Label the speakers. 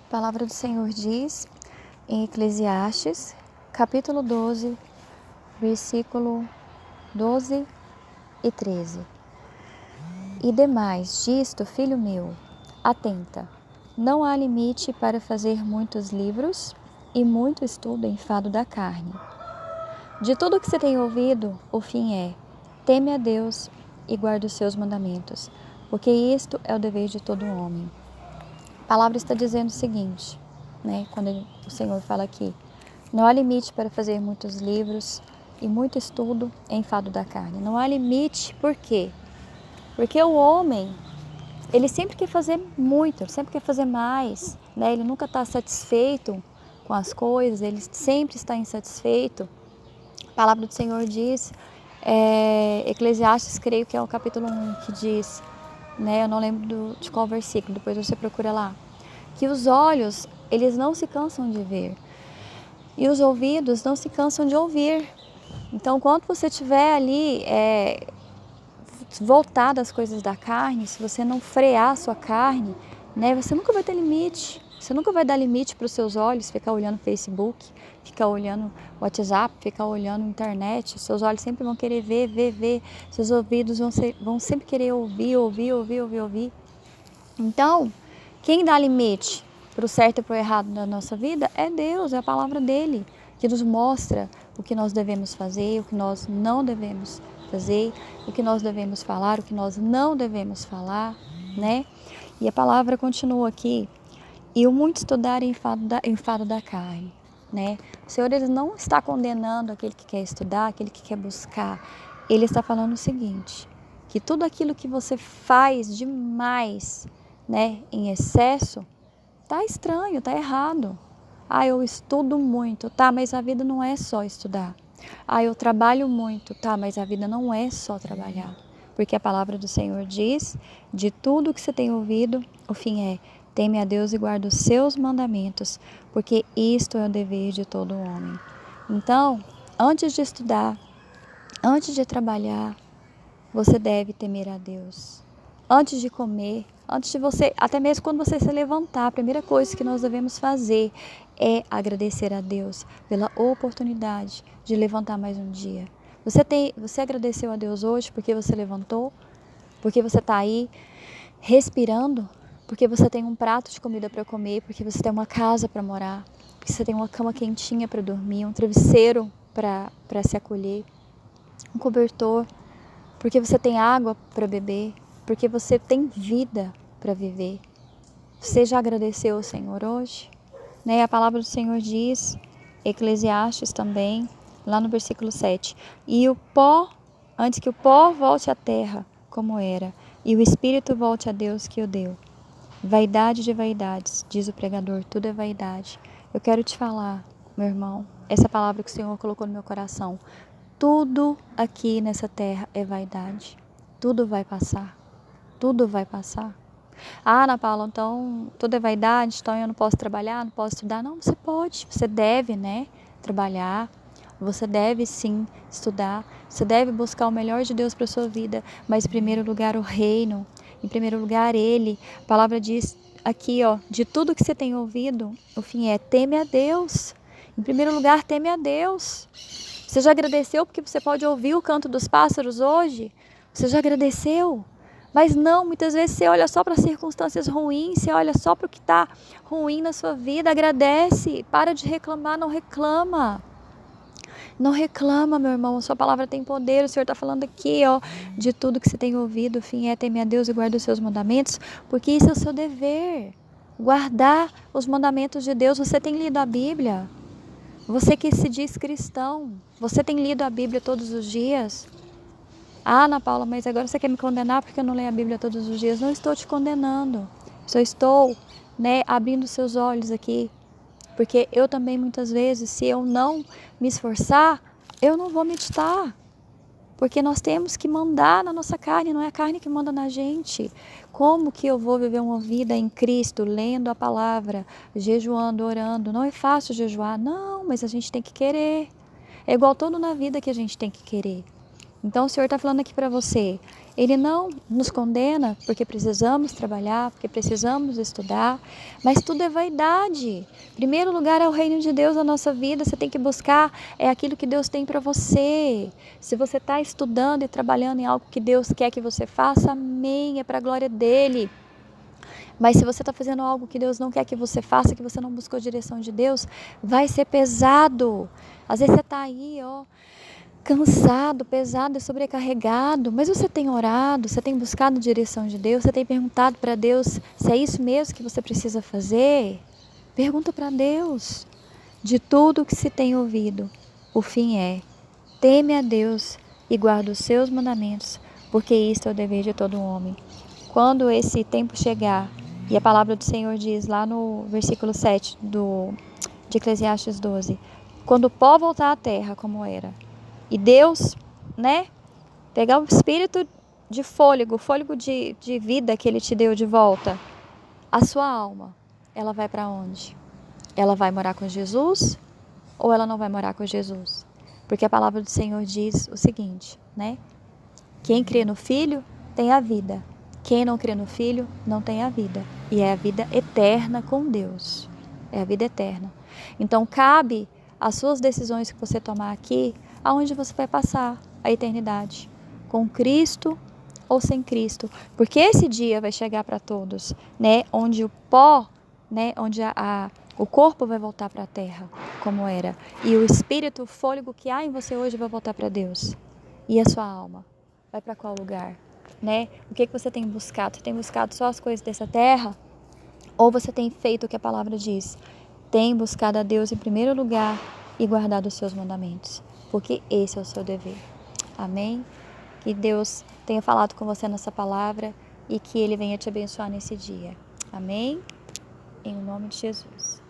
Speaker 1: A palavra do Senhor diz em Eclesiastes, capítulo 12, versículo 12 e 13. E demais disto, filho meu, atenta, não há limite para fazer muitos livros e muito estudo em fado da carne. De tudo o que você tem ouvido, o fim é: teme a Deus e guarda os seus mandamentos, porque isto é o dever de todo homem. A palavra está dizendo o seguinte, quando o Senhor fala aqui: não há limite para fazer muitos livros e muito estudo em fado da carne. Não há limite, por quê? Porque o homem, ele sempre quer fazer muito, ele sempre quer fazer mais, Ele nunca está satisfeito com as coisas, ele sempre está insatisfeito. A palavra do Senhor diz, Eclesiastes, creio que é o capítulo 1, que diz, eu não lembro de qual versículo, depois você procura lá, que os olhos, eles não se cansam de ver e os ouvidos não se cansam de ouvir. Então, quando você estiver ali voltado às coisas da carne, se você não frear a sua carne, você nunca vai ter limite. Você nunca vai dar limite para os seus olhos, ficar olhando Facebook, ficar olhando WhatsApp, ficar olhando internet. Seus olhos sempre vão querer ver. Seus ouvidos vão sempre querer ouvir. Então, quem dá limite para o certo e para o errado na nossa vida é Deus, é a palavra dele, que nos mostra o que nós devemos fazer, o que nós não devemos fazer, o que nós devemos falar, o que nós não devemos falar, E a palavra continua aqui: e o muito estudar em fado da carne, O Senhor, ele não está condenando aquele que quer estudar, aquele que quer buscar. Ele está falando o seguinte: que tudo aquilo que você faz demais, em excesso, tá estranho, tá errado. Eu estudo muito, mas a vida não é só estudar. Eu trabalho muito, mas a vida não é só trabalhar. Porque a palavra do Senhor diz: de tudo que você tem ouvido, o fim é: teme a Deus e guarda os seus mandamentos, porque isto é o dever de todo homem. Então, antes de estudar, antes de trabalhar, você deve temer a Deus. Antes de comer, antes de você, até mesmo quando você se levantar, a primeira coisa que nós devemos fazer é agradecer a Deus pela oportunidade de levantar mais um dia. Você agradeceu a Deus hoje porque você levantou? Porque você está aí respirando? Porque você tem um prato de comida para comer? Porque você tem uma casa para morar? Porque você tem uma cama quentinha para dormir? Um travesseiro para se acolher? Um cobertor? Porque você tem água para beber? Porque você tem vida para viver? Você já agradeceu ao Senhor hoje? A palavra do Senhor diz, Eclesiastes também, lá no versículo 7, e o pó, antes que o pó volte à terra como era, e o Espírito volte a Deus que o deu. Vaidade de vaidades, diz o pregador, tudo é vaidade. Eu quero te falar, meu irmão, essa palavra que o Senhor colocou no meu coração: tudo aqui nessa terra é vaidade. Tudo vai passar. Tudo vai passar. Ana Paula, então tudo é vaidade, então eu não posso trabalhar, não posso estudar. Não, você pode, você deve, trabalhar. Você deve sim estudar. Você deve buscar o melhor de Deus para a sua vida. Mas em primeiro lugar o reino. Em primeiro lugar Ele. A palavra diz aqui, de tudo que você tem ouvido, o fim é: teme a Deus. Em primeiro lugar, teme a Deus. Você já agradeceu porque você pode ouvir o canto dos pássaros hoje? Você já agradeceu? Mas não, muitas vezes você olha só para as circunstâncias ruins, você olha só para o que está ruim na sua vida. Agradece, para de reclamar, não reclama. Não reclama, meu irmão, a sua palavra tem poder. O Senhor está falando aqui, de tudo que você tem ouvido, o fim é: teme a Deus e guarda os seus mandamentos, porque isso é o seu dever, guardar os mandamentos de Deus. Você tem lido a Bíblia? Você que se diz cristão, você tem lido a Bíblia todos os dias? Ana Paula, mas agora você quer me condenar porque eu não leio a Bíblia todos os dias? Não estou te condenando, só estou, abrindo seus olhos aqui. Porque eu também, muitas vezes, se eu não me esforçar, eu não vou meditar. Porque nós temos que mandar na nossa carne, não é a carne que manda na gente. Como que eu vou viver uma vida em Cristo, lendo a palavra, jejuando, orando? Não é fácil jejuar, não, mas a gente tem que querer. É igual tudo na vida que a gente tem que querer. Então o Senhor está falando aqui para você, Ele não nos condena porque precisamos trabalhar, porque precisamos estudar, mas tudo é vaidade. Em primeiro lugar é o reino de Deus na nossa vida, você tem que buscar aquilo que Deus tem para você. Se você está estudando e trabalhando em algo que Deus quer que você faça, amém, é para a glória dEle. Mas se você está fazendo algo que Deus não quer que você faça, que você não buscou a direção de Deus, vai ser pesado. Às vezes você está aí, cansado, pesado e sobrecarregado, mas você tem orado, você tem buscado a direção de Deus, você tem perguntado para Deus se é isso mesmo que você precisa fazer? Pergunta para Deus. De tudo que se tem ouvido, o fim é: teme a Deus e guarda os seus mandamentos, porque isto é o dever de todo homem. Quando esse tempo chegar, e a palavra do Senhor diz lá no versículo 7 de Eclesiastes 12, quando o pó voltar à terra como era, e Deus, pegar o espírito de fôlego, o fôlego de vida que Ele te deu de volta, a sua alma, ela vai para onde? Ela vai morar com Jesus ou ela não vai morar com Jesus? Porque a palavra do Senhor diz o seguinte, quem crê no Filho tem a vida. Quem não crê no Filho não tem a vida. E é a vida eterna com Deus. É a vida eterna. Então cabe as suas decisões que você tomar aqui, aonde você vai passar a eternidade, com Cristo ou sem Cristo, porque esse dia vai chegar para todos, onde o pó, onde o corpo vai voltar para a terra, como era, e o espírito, o fôlego que há em você hoje vai voltar para Deus, e a sua alma vai para qual lugar? O que você tem buscado? Você tem buscado só as coisas dessa terra? Ou você tem feito o que a palavra diz? Tem buscado a Deus em primeiro lugar e guardado os seus mandamentos, porque esse é o seu dever. Amém? Que Deus tenha falado com você nessa palavra e que Ele venha te abençoar nesse dia. Amém? Em nome de Jesus.